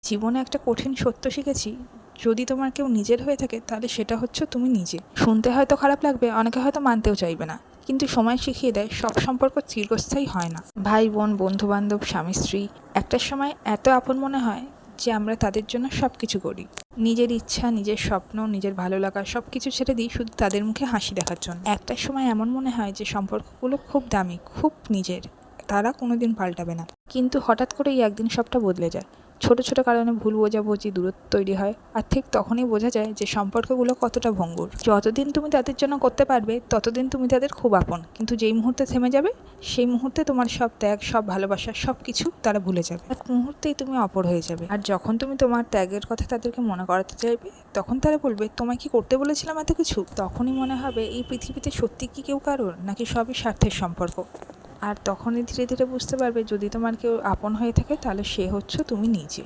জীবনে একটা কঠিন সত্য শিখেছি, যদি তোমার কেউ নিজের হয়ে থাকে তাহলে সেটা হচ্ছে তুমি নিজে। শুনতে হয়তো খারাপ লাগবে, অনেকে হয়তো মানতেও চাইবে না, কিন্তু সময় শিখিয়ে দেয় সব সম্পর্ক চিরস্থায়ী হয় না। ভাই বোন, বন্ধু বান্ধব, স্বামী স্ত্রী, একটা সময় এত আপন মনে হয় যে আমরা তাদের জন্য সব কিছু করি। নিজের ইচ্ছা, নিজের স্বপ্ন, নিজের ভালো লাগা সব কিছু ছেড়ে দিই শুধু তাদের মুখে হাসি দেখার জন্য। একটা সময় এমন মনে হয় যে সম্পর্কগুলো খুব দামি, খুব নিজের, তারা কোনোদিন পাল্টাবে না। কিন্তু হঠাৎ করেই একদিন সবটা বদলে যায়। ছোট ছোট কারণে ভুল বোঝাবুঝি, দূরত্ব তৈরি হয়, আর ঠিক তখনই বোঝা যায় যে সম্পর্কগুলো কতটা ভঙ্গুর। যতদিন তুমি তাদের জন্য করতে পারবে ততদিন তুমি তাদের খুব আপন, কিন্তু যেই মুহূর্তে থেমে যাবে সেই মুহূর্তে তোমার সব ত্যাগ, সব ভালোবাসা, সব কিছু তারা ভুলে যাবে। এক মুহূর্তেই তুমি অপর হয়ে যাবে। আর যখন তুমি তোমার ত্যাগের কথা তাদেরকে মনে করাতে চাইবে, তখন তারা বলবে, তোমায় কি করতে বলেছিলাম এত কিছু? তখনই মনে হবে এই পৃথিবীতে সত্যি কি কেউ কারোর, নাকি সবই স্বার্থের সম্পর্ক। আর তখনই ধীরে ধীরে বুঝতে পারবে যদি তোমার কেউ আপন হয়ে থাকে তাহলে সে হচ্ছে তুমি নিজে।